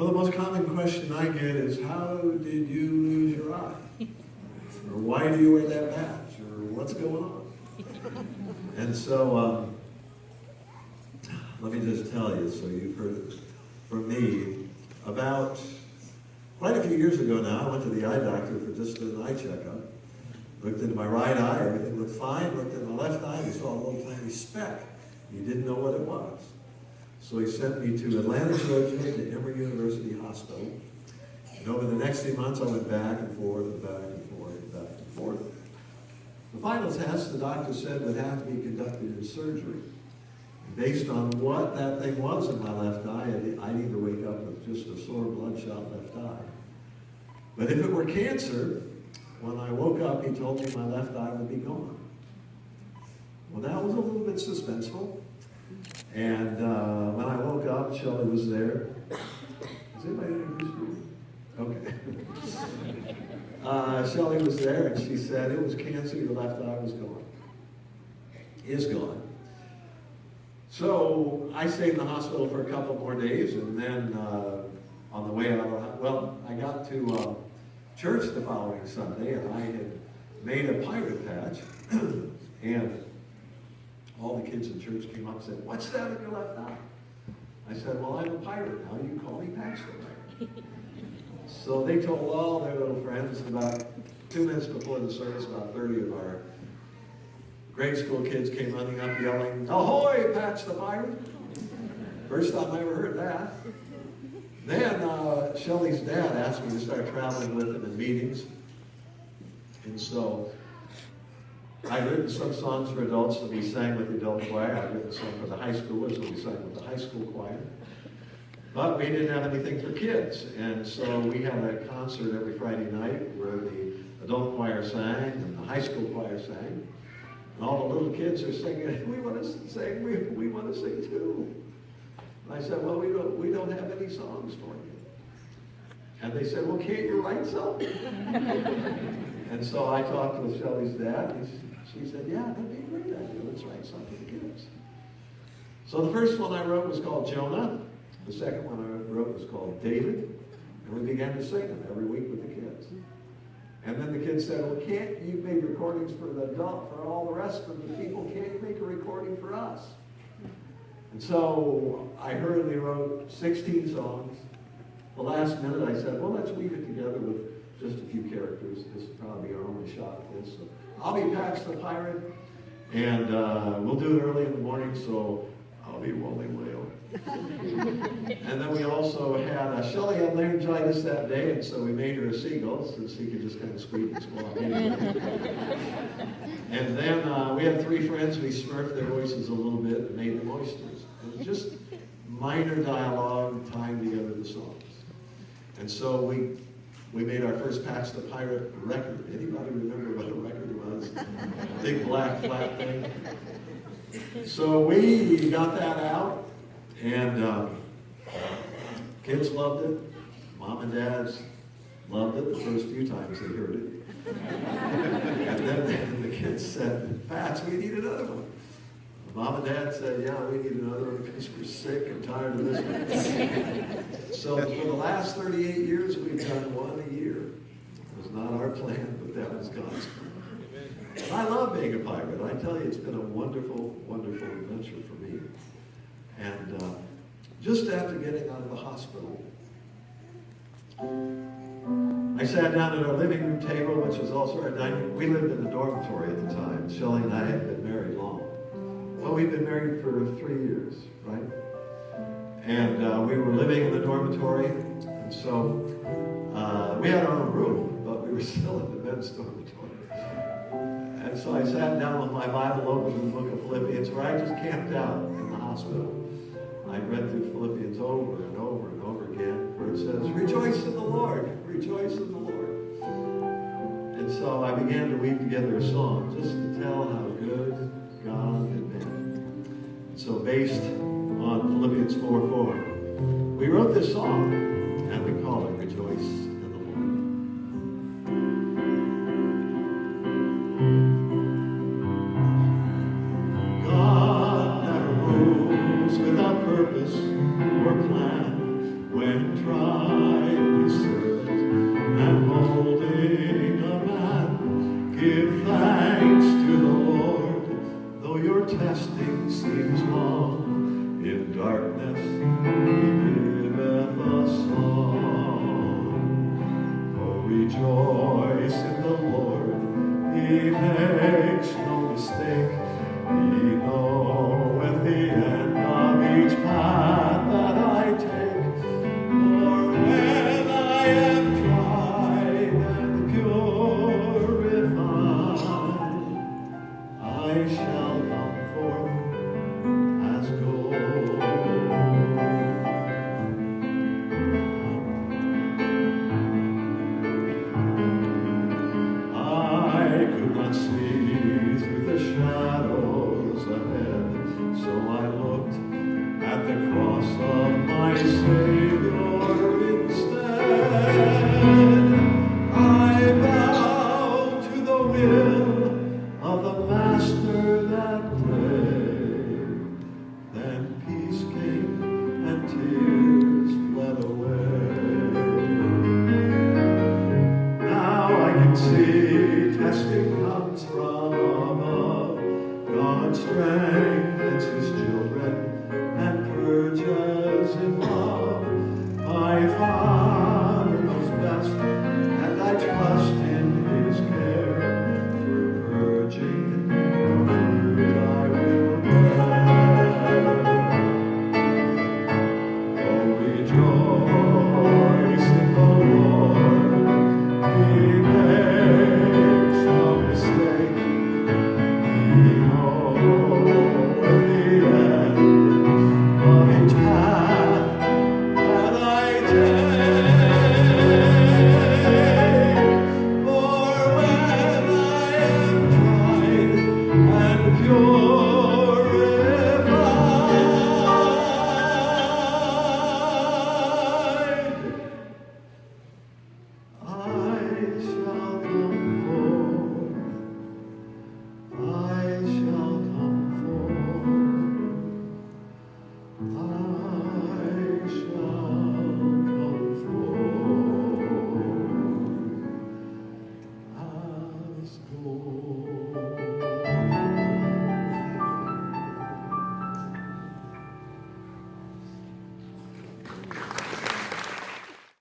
Well, the most common question I get is, how did you lose your eye? Or why do you wear that patch? Or what's going on? And so, let me just tell you, so you've heard it from me. About quite a few years ago now, I went to the eye doctor for just an eye checkup. Looked into my right eye, everything looked fine. Looked at my left eye, he saw a little tiny speck. He didn't know what it was. So he sent me to Atlanta, Georgia, to Emory University Hospital. And over the next 3 months, I went back and forth and back and forth and back and forth. The final test, the doctor said, would have to be conducted in surgery. And based on what that thing was in my left eye, I'd either wake up with just a sore, bloodshot left eye. But if it were cancer, when I woke up, he told me my left eye would be gone. Well, that was a little bit suspenseful. And when I woke up, Shelley was there. Has anybody introduced you? Okay. Shelley was there, and she said it was cancer, your left eye was gone. Is gone. So I stayed in the hospital for a couple more days, and then on the way out, well, I got to church the following Sunday, and I had made a pirate patch, and all the kids in church came up and said, "What's that in your left eye?" I said, "Well, I'm a pirate now. You call me Patch the Pirate." So they told all their little friends. About 2 minutes before the service, about 30 of our grade school kids came running up yelling, "Ahoy, Patch the Pirate!" First time I ever heard that. Then Shelley's dad asked me to start traveling with him in meetings. And so I'd written some songs for adults that we sang with the adult choir. I'd written some for the high schoolers that we sang with the high school choir. But we didn't have anything for kids. And so we had a concert every Friday night where the adult choir sang and the high school choir sang. And all the little kids are singing, "We want to sing, we want to sing too." And I said, "Well, we don't have any songs for you." And they said, "Well, can't you write some?" And so I talked with Shelley's dad, and she said, "Yeah, that'd be a great idea. Let's write something for kids." So the first one I wrote was called Jonah. The second one I wrote was called David. And we began to sing them every week with the kids. And then the kids said, "Well, can't you make recordings for all the rest of the people? Can't you make a recording for us?" And so I hurriedly wrote 16 songs. The last minute I said, "Well, let's weave it together with just a few characters. This will probably be our only shot at this. So I'll be Patch the Pirate, and we'll do it early in the morning, so I'll be Wally Whale." And then we also had, Shelley had laryngitis that day, and so we made her a seagull, so she could just kind of squeak and squawk anyway. And then we had 3 friends. We smurfed their voices a little bit and made them oysters. It was just minor dialogue tying together the songs. And so we made our first Patch the Pirate record. Anybody remember what a record was? Big black flat thing. So we got that out, and kids loved it. Mom and dads loved it the first few times they heard it. And then the kids said, "Patch, we need another one." Mom and dad said, "Yeah, we need another one because we're sick and tired of this one." So for the last 38 years, we've done one a year. It was not our plan, but that was God's plan. And I love being a pirate. I tell you, it's been a wonderful, wonderful adventure for me. And just after getting out of the hospital, I sat down at our living room table, which was also our dining room. We lived in a dormitory at the time. Shelley and I hadn't been married long. Well, we've been married for 3 years, right? And we were living in the dormitory, and so we had our own room, but we were still in the men's dormitory. And so I sat down with my Bible open to the book of Philippians, where I just camped out in the hospital. I read through Philippians over and over and over again, where it says, "Rejoice in the Lord, rejoice in the Lord." And so I began to weave together a song just to tell how good God had been. So based on Philippians 4:4, we wrote this song, and we call it "Rejoice in the Lord." God never moves without purpose or plan. When trials fasting seems long, in darkness he giveth a song. Oh, rejoice in the Lord, he makes no mistake. He knoweth the end of each path that I take. For when I am tried and purified, I shall come forth as gold. I could not see through the shadows ahead, so I looked at the cross of my Savior instead. I bowed to the will of the Master that day. Then peace came and tears fled away. Now I can see testing comes from above. God strengthens his children and purges in love. My Father knows best, and I trust in his care. Through purging, the fruit I will bear. Oh, rejoice in the Lord, he makes no mistake. He knoweth the end of each path that I take. For when I am tried and purified, I shall